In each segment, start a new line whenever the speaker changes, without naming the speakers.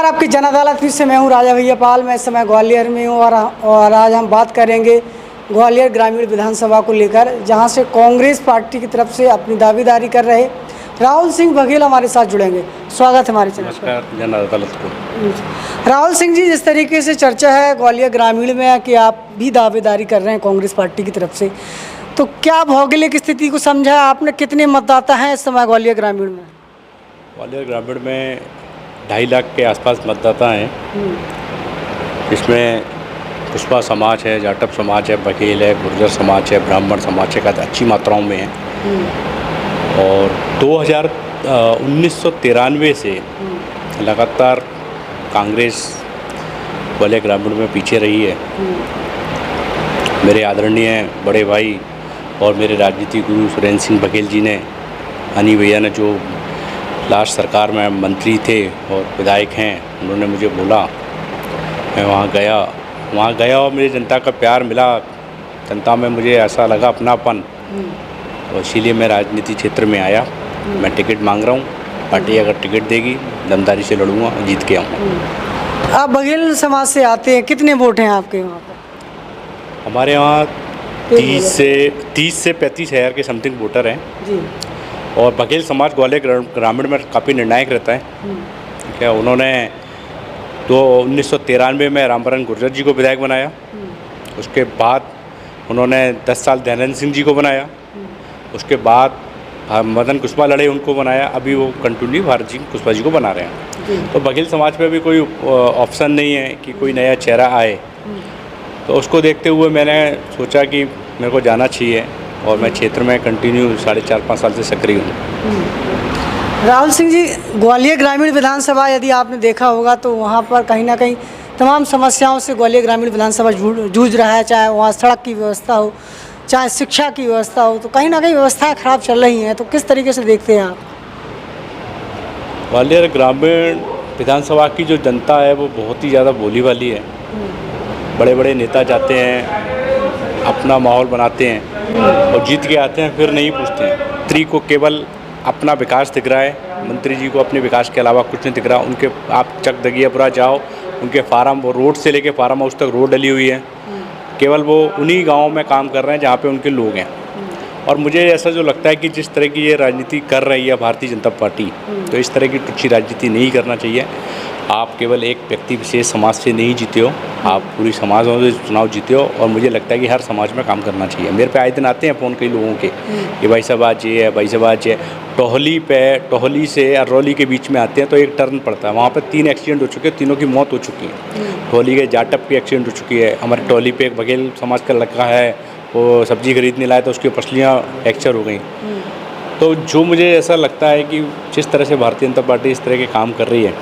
नमस्कार, आपकी जन अदालत से मैं हूं राजा भैया पाल। मैं इस समय ग्वालियर में हूं और आज हम बात करेंगे ग्वालियर ग्रामीण विधानसभा को लेकर, जहां से कांग्रेस पार्टी की तरफ से अपनी दावेदारी कर रहे राहुल सिंह बघेल हमारे साथ जुड़ेंगे। स्वागत है हमारे चैनल पर।
नमस्कार जन अदालत को।
राहुल सिंह जी, जिस तरीके से चर्चा है ग्वालियर ग्रामीण में कि आप भी दावेदारी कर रहे हैं कांग्रेस पार्टी की तरफ से, तो क्या भौगोलिक स्थिति को समझा आपने? कितने मतदाता हैं इस समय ग्वालियर ग्रामीण में?
ग्वालियर ग्रामीण में 2.5 लाख के आसपास मतदाता हैं। इसमें पुष्पा समाज है, जाटव समाज है, बघेल है, गुर्जर समाज है, ब्राह्मण समाज है, अच्छी मात्राओं में है। और 1993 से लगातार कांग्रेस ग्वालियर ग्रामीण में पीछे रही है। मेरे आदरणीय बड़े भाई और मेरे राजनीतिक गुरु सुरेंद्र सिंह बघेल जी ने, हनी भैया ने, जो लास्ट सरकार में मंत्री थे और विधायक हैं, उन्होंने मुझे बोला, मैं वहाँ गया और मुझे जनता का प्यार मिला। जनता में मुझे ऐसा लगा अपनापन, तो इसीलिए मैं राजनीति क्षेत्र में आया। मैं टिकट मांग रहा हूँ, पार्टी अगर टिकट देगी दमदारी से लड़ूंगा, जीत के आऊँगा।
आप बघेल समाज से आते हैं, कितने वोट हैं आपके वहाँ पर?
हमारे यहाँ 30 से 35 हज़ार के समथिंग वोटर हैं
जी।
और बघेल समाज ग्वालियर ग्रामीण में काफ़ी निर्णायक रहता है। क्या उन्होंने 1993 में रामबरन गुर्जर जी को विधायक बनाया। उसके बाद उन्होंने 10 साल दयानंद सिंह जी को बनाया। उसके बाद मदन कुशवाहा लड़े, उनको बनाया। अभी वो कंटिन्यू भारत जी कुशवाहा जी को बना रहे हैं। तो बघेल समाज में भी कोई ऑप्शन नहीं है कि कोई नया चेहरा आए। तो उसको देखते हुए मैंने सोचा कि मेरे को जाना चाहिए और मैं क्षेत्र में कंटिन्यू 4.5 साल से सक्रिय हूँ।
राहुल सिंह जी, ग्वालियर ग्रामीण विधानसभा यदि आपने देखा होगा तो वहाँ पर कहीं ना कहीं तमाम समस्याओं से ग्वालियर ग्रामीण विधानसभा जूझ रहा है। चाहे वहाँ सड़क की व्यवस्था हो, चाहे शिक्षा की व्यवस्था हो, तो कहीं ना कहीं व्यवस्थाएं खराब चल रही हैं। तो किस तरीके से देखते हैं आप?
ग्वालियर ग्रामीण विधानसभा की जो जनता है वो बहुत ही ज़्यादा बोली वाली है। बड़े बड़े नेता जाते हैं, अपना माहौल बनाते हैं और जीत के आते हैं, फिर नहीं पूछते हैं। मंत्री को केवल अपना विकास दिख रहा है। मंत्री जी को अपने विकास के अलावा कुछ नहीं दिख रहा। उनके आप चक दगियापुरा जाओ, उनके फार्म, वो रोड से लेके फार्म हाउस तक रोड डली हुई है। केवल वो उन्हीं गाँव में काम कर रहे हैं जहाँ पे उनके लोग हैं। और मुझे ऐसा जो लगता है कि जिस तरह की ये राजनीति कर रही है भारतीय जनता पार्टी, तो इस तरह की टुच्ची राजनीति नहीं करना चाहिए। आप केवल एक व्यक्ति विशेष समाज से नहीं जीते हो, आप पूरी समाज से चुनाव जीते हो। और मुझे लगता है कि हर समाज में काम करना चाहिए। मेरे पे आए दिन आते हैं फ़ोन कई लोगों के कि भाई साहब आज ये है, भाई साहब आज ये। टोहली से अरौली के बीच में आते हैं तो एक टर्न पड़ता है, वहाँ पर 3 एक्सीडेंट हो चुके हैं, तीनों की मौत हो चुकी है। टोहली के जाटव की एक्सीडेंट हो चुकी है। हमारे टोहली पे एक बघेल समाज का लड़का है, वो सब्जी खरीदने लाया तो उसकी पसलियाँ फ्रैक्चर हो गई। तो जो मुझे ऐसा लगता है कि जिस तरह से भारतीय जनता पार्टी इस तरह के काम कर रही है,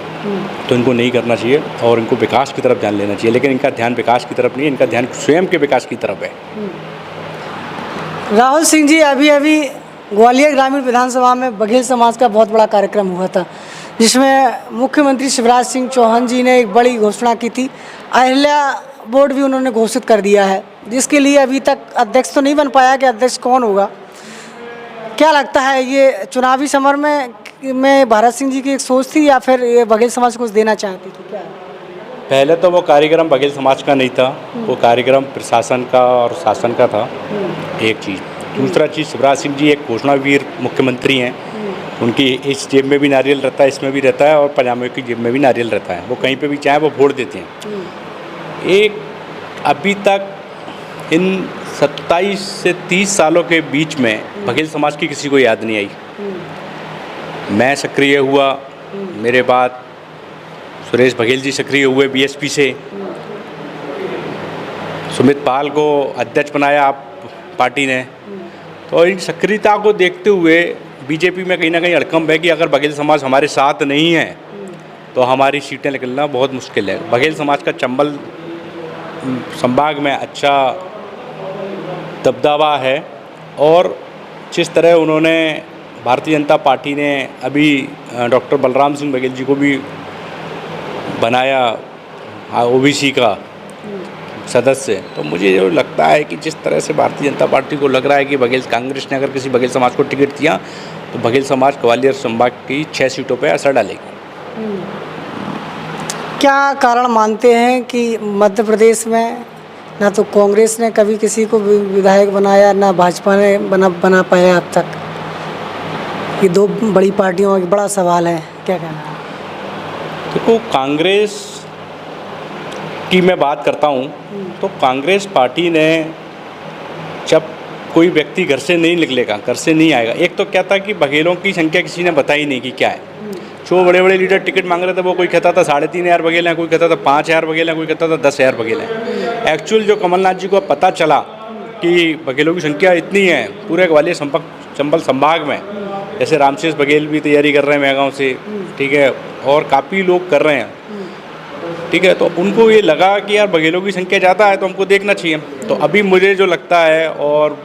तो इनको नहीं करना चाहिए और इनको विकास की तरफ ध्यान लेना चाहिए। लेकिन इनका ध्यान विकास की तरफ नहीं है, इनका ध्यान स्वयं के विकास की तरफ है।
राहुल सिंह जी, अभी ग्वालियर ग्रामीण विधानसभा में बघेल समाज का बहुत बड़ा कार्यक्रम हुआ था, जिसमें मुख्यमंत्री शिवराज सिंह चौहान जी ने एक बड़ी घोषणा की थी। अहिल्या बोर्ड भी उन्होंने घोषित कर दिया है, जिसके लिए अभी तक अध्यक्ष तो नहीं बन पाया कि अध्यक्ष कौन होगा। क्या लगता है, ये चुनावी समर में भारत सिंह जी की एक सोच थी या फिर ये बघेल समाज को कुछ देना चाहती थी? क्या
पहले तो वो कार्यक्रम बघेल समाज का नहीं था, वो कार्यक्रम प्रशासन का और शासन का था, एक चीज़। दूसरा चीज़, शिवराज सिंह जी एक घोषणावीर मुख्यमंत्री हैं। उनकी इस जेब में भी नारियल रहता है, इसमें भी रहता है और पजामे की जेब में भी नारियल रहता है। वो कहीं पे भी चाहे वो वोट देते हैं। एक अभी तक इन 27 से 30 सालों के बीच में बघेल समाज की किसी को याद नहीं आई। मैं सक्रिय हुआ, मेरे बाद सुरेश बघेल जी सक्रिय हुए बीएसपी से। सुमित पाल को अध्यक्ष बनाया आप पार्टी ने। तो इन सक्रियता को देखते हुए बीजेपी में कहीं ना कहीं अड़कंप है कि अगर बघेल समाज हमारे साथ नहीं है तो हमारी सीटें निकलना बहुत मुश्किल है। बघेल समाज का चंबल संभाग में अच्छा दबदबा है और जिस तरह उन्होंने भारतीय जनता पार्टी ने अभी डॉक्टर बलराम सिंह बघेल जी को भी बनाया ओबीसी का सदस्य, तो मुझे जो लगता है कि जिस तरह से भारतीय जनता पार्टी को लग रहा है कि कांग्रेस ने अगर किसी बघेल समाज को टिकट दिया तो बघेल समाज ग्वालियर संभाग की 6 सीटों पर असर डालेगी।
क्या कारण मानते हैं कि मध्य प्रदेश में ना तो कांग्रेस ने कभी किसी को विधायक बनाया, ना भाजपा ने बना पाया अब तक? ये दो बड़ी पार्टियों का बड़ा सवाल है, क्या कहना है?
देखो, कांग्रेस की मैं बात करता हूँ तो कांग्रेस पार्टी ने जब कोई व्यक्ति घर से नहीं निकलेगा, घर से नहीं आएगा, एक तो क्या था कि बघेलों की संख्या किसी ने बताई नहीं कि क्या है। जो बड़े बड़े लीडर टिकट मांग रहे थे वो कोई कहता था 3,500 बघेल हैं, कोई कहता था 5,000 बघेल हैं, कोई कहता था 10,000 बघेल हैं। एक्चुअल जो कमलनाथ जी को पता चला कि बघेलों की संख्या इतनी है पूरे ग्वालियर चंबल संभाग में, जैसे रामशेष बघेल भी तैयारी कर रहे हैं मैगांव से, ठीक है, और काफ़ी लोग कर रहे हैं, ठीक है, तो उनको ये लगा कि यार बघेलों की संख्या ज़्यादा है तो हमको देखना चाहिए। तो अभी मुझे जो लगता है, और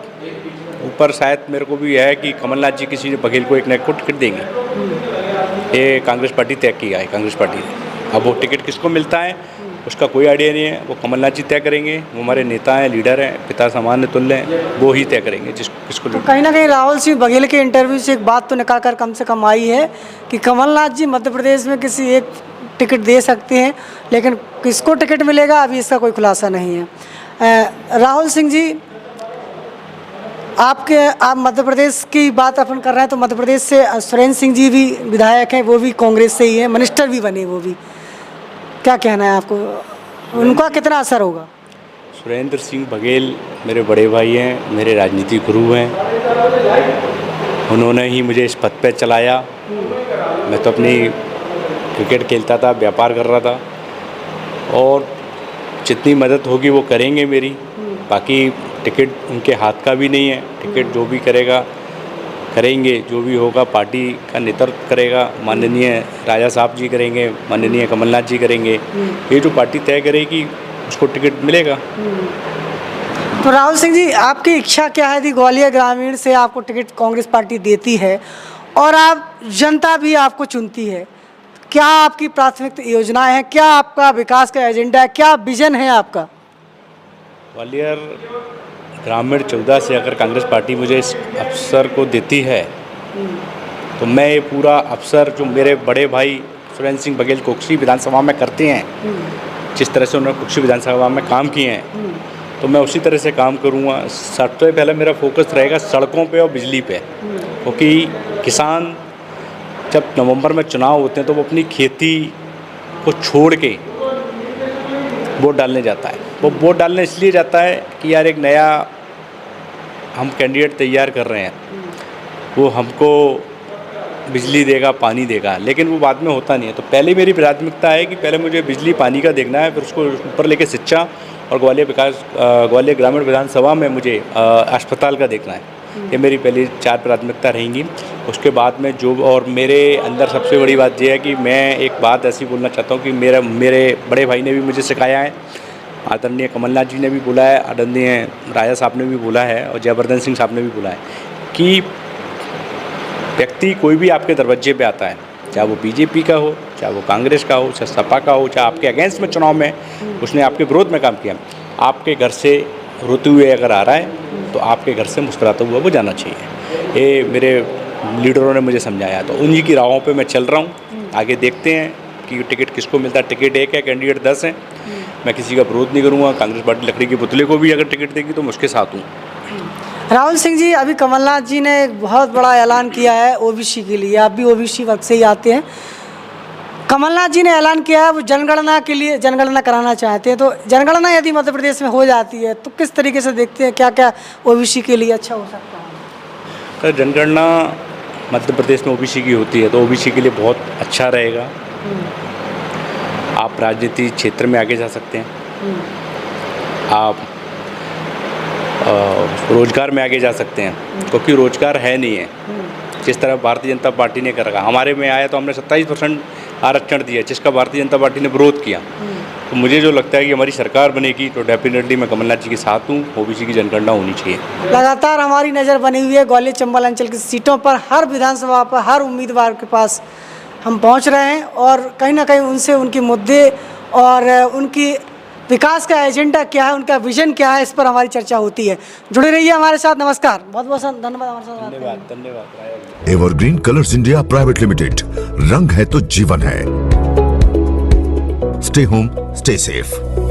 ऊपर शायद मेरे को भी है कि कमलनाथ जी किसी बघेल को एक न एक को टिकट देंगे। ये कांग्रेस पार्टी तय किया है, कांग्रेस पार्टी ने। अब वो टिकट किसको मिलता है उसका कोई आइडिया नहीं है, वो कमलनाथ जी तय करेंगे। वो हमारे नेता हैं, लीडर हैं, पिता समान तुल्य हैं, वो ही तय करेंगे किसको।
तो कहीं ना कहीं राहुल सिंह बघेल के इंटरव्यू से एक बात तो निकाल कर कम से कम आई है कि कमलनाथ जी मध्य प्रदेश में किसी एक टिकट दे सकते हैं, लेकिन किसको टिकट मिलेगा अभी इसका कोई खुलासा नहीं है। राहुल सिंह जी, आप मध्य प्रदेश की बात अपन कर रहे हैं तो मध्य प्रदेश से सुरेंद्र सिंह जी भी विधायक हैं, वो भी कांग्रेस से ही हैं, मिनिस्टर भी बने वो भी। क्या कहना है आपको, उनका कितना असर होगा?
सुरेंद्र सिंह बघेल मेरे बड़े भाई हैं, मेरे राजनीतिक गुरु हैं। उन्होंने ही मुझे इस पद पे चलाया। मैं तो अपनी क्रिकेट खेलता था, व्यापार कर रहा था, और जितनी मदद होगी वो करेंगे मेरी। बाकी टिकट उनके हाथ का भी नहीं है, टिकट जो भी करेगा करेंगे, जो भी होगा पार्टी का नेतृत्व करेगा, माननीय राजा साहब जी करेंगे, माननीय कमलनाथ जी करेंगे। ये जो पार्टी तय करेगी उसको टिकट मिलेगा।
तो राहुल सिंह जी, आपकी इच्छा क्या है? यदि ग्वालियर ग्रामीण से आपको टिकट कांग्रेस पार्टी देती है और आप जनता भी आपको चुनती है, क्या आपकी प्राथमिक योजनाएं हैं, क्या आपका विकास का एजेंडा है, क्या विजन है आपका?
ग्वालियर ग्रामीण 14 से अगर कांग्रेस पार्टी मुझे इस अवसर को देती है तो मैं ये पूरा अवसर जो मेरे बड़े भाई सुरेंद्र सिंह बघेल कुक्षी विधानसभा में करते हैं, जिस तरह से उन्होंने कुक्षी विधानसभा में काम किए हैं, तो मैं उसी तरह से काम करूँगा। सबसे पहले मेरा फोकस रहेगा सड़कों पे और बिजली पे, क्योंकि किसान जब नवंबर में चुनाव होते हैं तो वो अपनी खेती को छोड़ के वोट डालने जाता है। वो वोट डालने इसलिए जाता है कि यार एक नया हम कैंडिडेट तैयार कर रहे हैं, वो हमको बिजली देगा, पानी देगा, लेकिन वो बाद में होता नहीं है। तो पहले मेरी प्राथमिकता है कि पहले मुझे बिजली पानी का देखना है, फिर उसको ऊपर लेके शिक्षा और ग्वालियर ग्रामीण विधानसभा में मुझे अस्पताल का देखना है। ये मेरी पहली 4 प्राथमिकता रहेंगी। उसके बाद में जो, और मेरे अंदर सबसे बड़ी बात यह है कि मैं एक बात ऐसी बोलना चाहता हूँ कि मेरे बड़े भाई ने भी मुझे सिखाया है, आदरणीय कमलनाथ जी ने भी बोला है, आदरणीय राजा साहब ने भी बोला है, और जयवर्धन सिंह साहब ने भी बोला है कि व्यक्ति कोई भी आपके दरवाजे पे आता है, चाहे वो बीजेपी का हो, चाहे वो कांग्रेस का हो, चाहे सपा का हो, चाहे आपके अगेंस्ट में चुनाव में उसने आपके विरोध में काम किया, आपके घर से रोते हुए अगर आ रहा है तो आपके घर से मुस्कुराता हुआ वो जाना चाहिए। ये मेरे लीडरों ने मुझे समझाया, तो उन्हीं की राहों पे मैं चल रहा हूँ। आगे देखते हैं कि टिकट किसको मिलता है। टिकट एक है, कैंडिडेट 10 हैं। मैं किसी का विरोध नहीं करूँगा। कांग्रेस पार्टी लकड़ी के पुतले को भी अगर टिकट देगी तो मैं उसके साथ हूँ।
राहुल सिंह जी, अभी कमलनाथ जी ने एक बहुत बड़ा ऐलान किया है ओबीसी के लिए। आप भी ओबीसी वर्ग से ही आते हैं। कमलनाथ जी ने ऐलान किया है वो जनगणना के लिए जनगणना कराना चाहते हैं। तो जनगणना यदि मध्य प्रदेश में हो जाती है तो किस तरीके से देखते हैं, क्या क्या ओबीसी के लिए अच्छा हो सकता है?
तो जनगणना मध्य प्रदेश में ओबीसी की होती है तो ओबीसी के लिए बहुत अच्छा रहेगा। आप राजनीति क्षेत्र में आगे जा सकते हैं, आप रोजगार में आगे जा सकते हैं, क्योंकि रोजगार है नहीं है। जिस तरह भारतीय जनता पार्टी ने कर रखा, हमारे में आया तो हमने 27% आरक्षण दिया, जिसका भारतीय जनता पार्टी ने विरोध किया। तो मुझे जो लगता है कि हमारी सरकार बनेगी तो डेफिनेटली मैं कमलनाथ जी के साथ हूँ। ओबीसी की जनगणना होनी चाहिए।
लगातार हमारी नज़र बनी हुई है ग्वालियर चंबल अंचल की सीटों पर, हर विधानसभा पर हर उम्मीदवार के पास हम पहुँच रहे हैं और कहीं ना कहीं उनसे उनके मुद्दे और उनकी विकास का एजेंडा क्या है, उनका विजन क्या है, इस पर हमारी चर्चा होती है। जुड़े रहिए हमारे साथ। नमस्कार, बहुत बहुत धन्यवाद हमारे साथ।
धन्यवाद।
Evergreen colours India private limited, रंग है तो जीवन है। Stay home, stay safe.